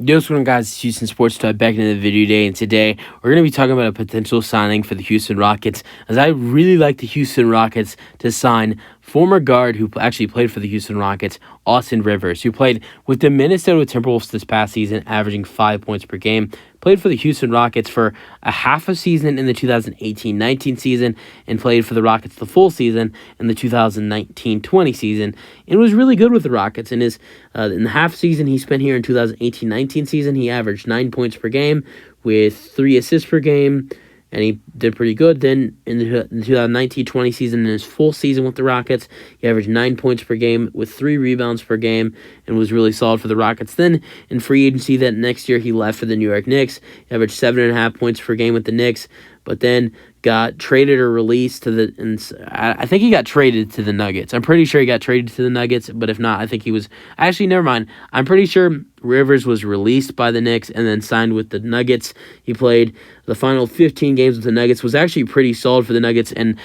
Yo, what's going on, guys? It's Houston Sports Talk back into the video today, and today we're going to be talking about a potential signing for the Houston Rockets, as I really like the Houston Rockets to sign former guard who actually played for the Houston Rockets, Austin Rivers, who played with the Minnesota Timberwolves this past season, averaging 5 points per game, played for the Houston Rockets for a half a season in the 2018-19 season, and played for the Rockets the full season in the 2019-20 season, and was really good with the Rockets. In the half season he spent here in 2018-19 season, he averaged 9 points per game with 3 assists per game, and he did pretty good. Then in the 2019-20 season, in his full season with the Rockets, he averaged 9 points per game with 3 rebounds per game and was really solid for the Rockets. Then in free agency that next year, he left for the New York Knicks. He averaged 7.5 points per game with the Knicks, but then got traded or released to the, and I think he got traded to the Nuggets. I'm pretty sure he got traded to the Nuggets, but if not, I think he was, actually, never mind. I'm pretty sure Rivers was released by the Knicks and then signed with the Nuggets. He played the final 15 games with the Nuggets, was actually pretty solid for the Nuggets, and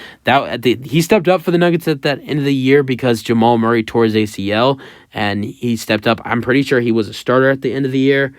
he stepped up for the Nuggets at that end of the year because Jamal Murray tore his ACL, and he stepped up. I'm pretty sure he was a starter at the end of the year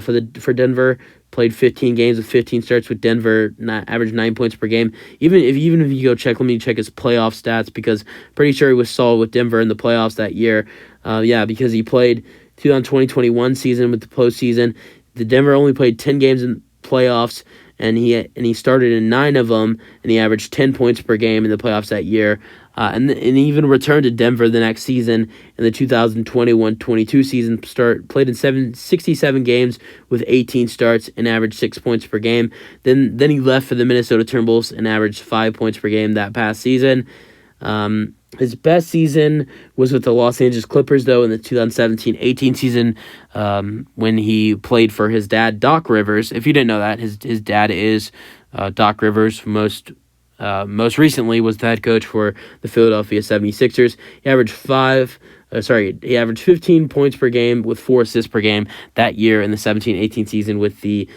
for Denver. Played 15 games with 15 starts with Denver, averaged 9 points per game. Even if you go check, let me check his playoff stats, because pretty sure he was solid with Denver in the playoffs that year. Because he played 2020-21 season with the postseason. The Denver only played 10 games in playoffs, and he started in 9 of them, and he averaged 10 points per game in the playoffs that year. And even returned to Denver the next season in the 2021-22 season. Played in 67 games with 18 starts and averaged 6 points per game. Then he left for the Minnesota Timberwolves and averaged 5 points per game that past season. His best season was with the Los Angeles Clippers, though, in the 2017-18 season, when he played for his dad, Doc Rivers. If you didn't know that, his dad is Doc Rivers. Most recently was the head coach for the Philadelphia 76ers. He averaged 15 points per game with 4 assists per game that year in the 17-18 season with the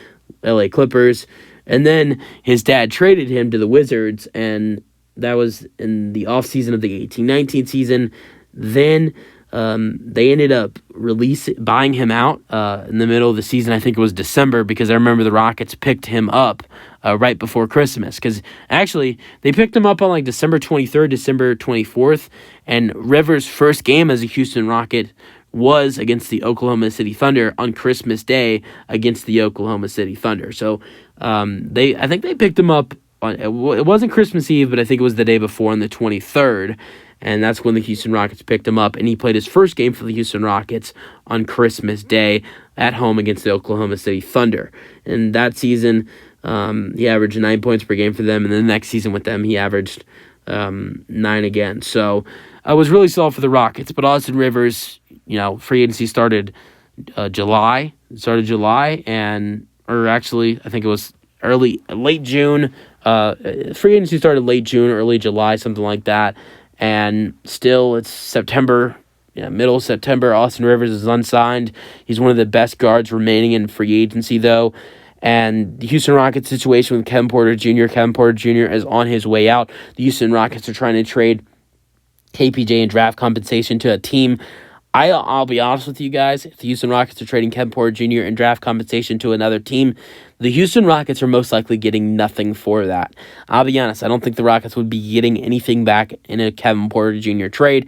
LA Clippers. And then his dad traded him to the Wizards, and that was in the offseason of the 18-19 season. Then they ended up buying him out in the middle of the season. I think it was December, because I remember the Rockets picked him up right before Christmas, because actually they picked him up on like December 23rd, December 24th, and Rivers' first game as a Houston Rocket was against the Oklahoma City Thunder on Christmas Day against the Oklahoma City Thunder. So I think they picked him up it wasn't Christmas Eve, but I think it was the day before on the 23rd. And that's when the Houston Rockets picked him up, and he played his first game for the Houston Rockets on Christmas Day at home against the Oklahoma City Thunder. And that season, he averaged 9 points per game for them, and the next season with them, he averaged 9 again. So it was really solid for the Rockets. But Austin Rivers, free agency started July, or actually, I think it was late June. Free agency started late June, early July, something like that. And still, it's September, middle of September. Austin Rivers is unsigned. He's one of the best guards remaining in free agency, though. And the Houston Rockets situation with Kevin Porter Jr. Kevin Porter Jr. is on his way out. The Houston Rockets are trying to trade KPJ and draft compensation to a team. I'll be honest with you guys. If the Houston Rockets are trading Kevin Porter Jr. and draft compensation to another team, the Houston Rockets are most likely getting nothing for that. I'll be honest. I don't think the Rockets would be getting anything back in a Kevin Porter Jr. trade.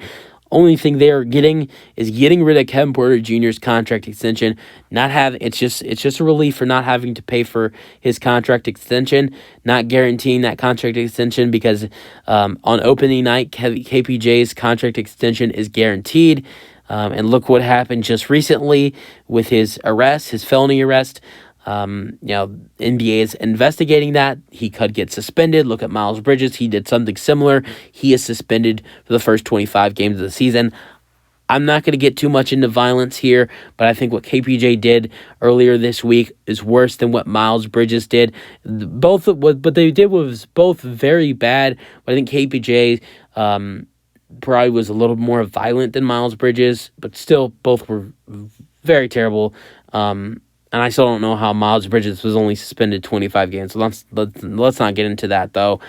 Only thing they're getting is getting rid of Kevin Porter Jr.'s contract extension. It's just a relief for not having to pay for his contract extension, not guaranteeing that contract extension, because on opening night, KPJ's contract extension is guaranteed. And look what happened just recently with his felony arrest. NBA is investigating that. He could get suspended. Look at Miles Bridges. He did something similar. He is suspended for the first 25 games of the season. I'm not going to get too much into violence here, but I think what KPJ did earlier this week is worse than what Miles Bridges did. What they did was both very bad. But I think KPJ probably was a little more violent than Miles Bridges, but still both were very terrible. And I still don't know how Miles Bridges was only suspended 25 games. So let's not get into that, though.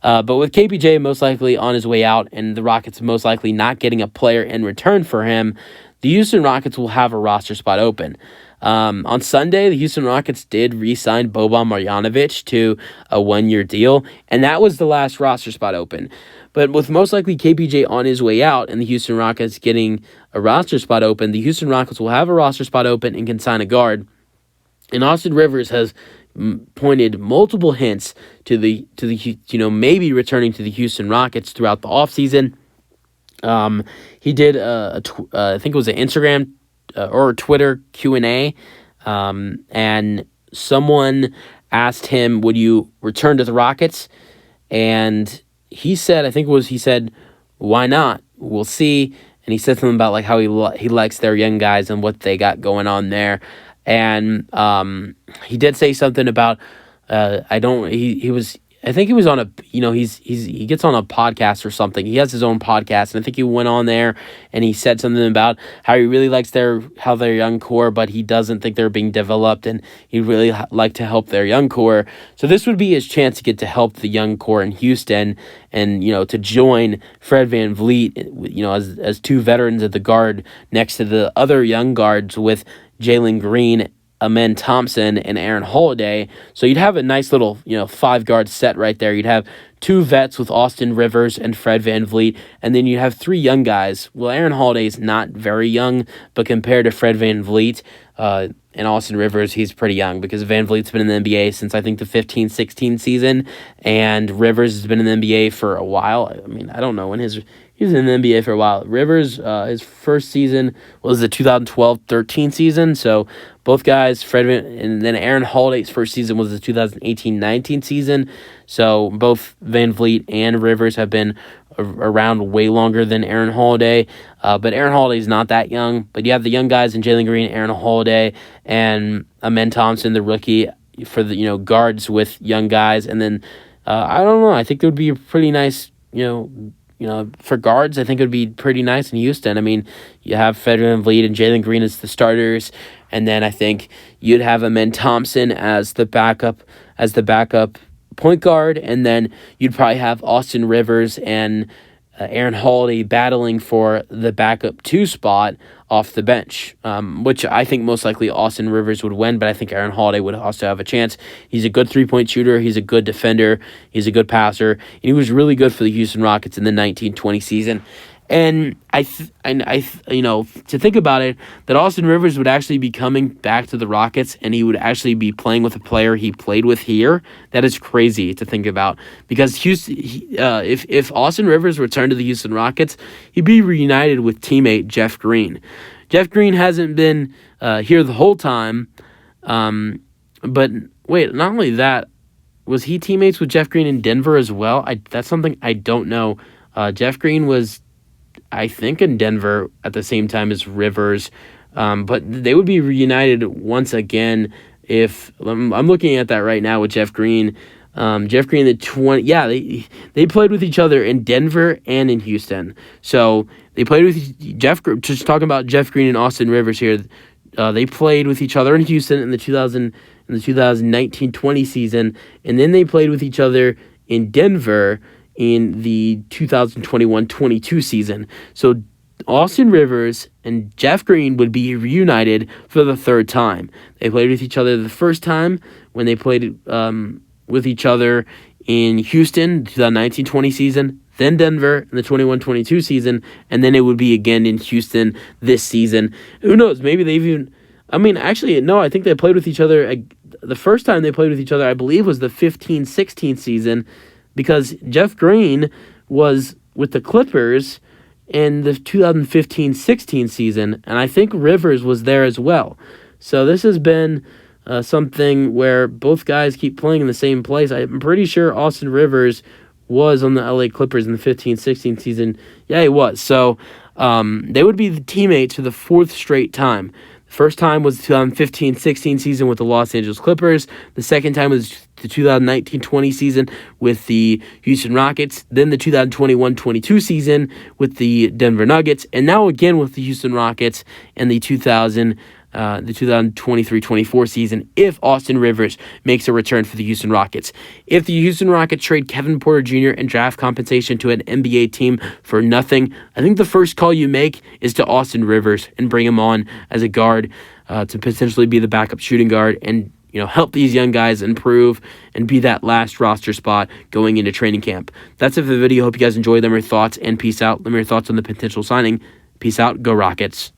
But with KPJ most likely on his way out, and the Rockets most likely not getting a player in return for him, the Houston Rockets will have a roster spot open. On Sunday, the Houston Rockets did re-sign Boban Marjanovic to a one-year deal, and that was the last roster spot open. But with most likely KPJ on his way out and the Houston Rockets getting a roster spot open, the Houston Rockets will have a roster spot open and can sign a guard. And Austin Rivers has pointed multiple hints to the maybe returning to the Houston Rockets throughout the offseason. He did I think it was an Instagram or Twitter Q&A, and someone asked him, "Would you return to the Rockets?" And he said, "Why not? We'll see." And he said something about like how he likes their young guys and what they got going on there. And he did say something about I think he was on a, he gets on a podcast or something. He has his own podcast, and I think he went on there and he said something about how he really likes their young core, but he doesn't think they're being developed, and he'd really like to help their young core. So this would be his chance to get to help the young core in Houston, and to join Fred VanVleet, as two veterans at the guard next to the other young guards with Jalen Green, Amen Thompson, and Aaron Holiday. So you'd have a nice little, 5-guard set right there. You'd have two vets with Austin Rivers and Fred VanVleet, and then you have three young guys. Well, Aaron Holiday is not very young, but compared to Fred VanVleet and Austin Rivers, he's pretty young because VanVleet's been in the NBA since I think the 15-16 season, and Rivers has been in the NBA for a while. I mean, I don't know when he was in the NBA for a while. Rivers, his first season was the 2012-13 season, so both guys, and then Aaron Holiday's first season was the 2018-19 season, so both VanVleet and Rivers have been around way longer than Aaron Holiday, but Aaron Holiday's not that young, but you have the young guys in Jalen Green, Aaron Holiday, and Amen Thompson, the rookie, for the guards with young guys, and then I don't know, I think it would be a pretty nice, for guards, I think it would be pretty nice in Houston. I mean, you have Fred VanVleet and Jalen Green as the starters, and then I think you'd have Amen Thompson as the backup point guard, and then you'd probably have Austin Rivers and Aaron Holiday battling for the backup 2 spot off the bench, which I think most likely Austin Rivers would win, but I think Aaron Holiday would also have a chance. He's a good 3-point shooter. He's a good defender. He's a good passer. And he was really good for the Houston Rockets in the 1920 season. And I to think about it, that Austin Rivers would actually be coming back to the Rockets and he would actually be playing with a player he played with here. That is crazy to think about, because if Austin Rivers returned to the Houston Rockets, he'd be reunited with teammate Jeff Green. Jeff Green hasn't been here the whole time, but wait, not only that, was he teammates with Jeff Green in Denver as well? That's something I don't know. Jeff Green was, I think, in Denver at the same time as Rivers, but they would be reunited once again if I'm looking at that right now with Jeff Green. Jeff Green, they played with each other in Denver and in Houston. So they played with just talking about Jeff Green and Austin Rivers here. They played with each other in Houston in the 2019-20 season, and then they played with each other in Denver in the 2021-22 season. So Austin Rivers and Jeff Green would be reunited for the third time. They played with each other the first time when they played with each other in Houston, 2019-20 season, then Denver in the 21-22 season, and then it would be again in Houston this season. Who knows? Maybe they've even... I think they played with each other... The first time they played with each other, I believe, was the 15-16 season, because Jeff Green was with the Clippers in the 2015-16 season, and I think Rivers was there as well. So this has been something where both guys keep playing in the same place. I'm pretty sure Austin Rivers was on the LA Clippers in the 15-16 season. Yeah, he was. So they would be the teammates for the fourth straight time. The first time was the 2015-16 season with the Los Angeles Clippers. The second time was the 2019-20 season with the Houston Rockets. Then the 2021-22 season with the Denver Nuggets. And now again with the Houston Rockets and the the 2023-24 season if Austin Rivers makes a return for the Houston Rockets. If the Houston Rockets trade Kevin Porter Jr. and draft compensation to an NBA team for nothing, I think the first call you make is to Austin Rivers and bring him on as a guard to potentially be the backup shooting guard and help these young guys improve and be that last roster spot going into training camp. That's it for the video. Hope you guys enjoyed. Let me know your thoughts, and peace out. Let me know your thoughts on the potential signing. Peace out. Go Rockets.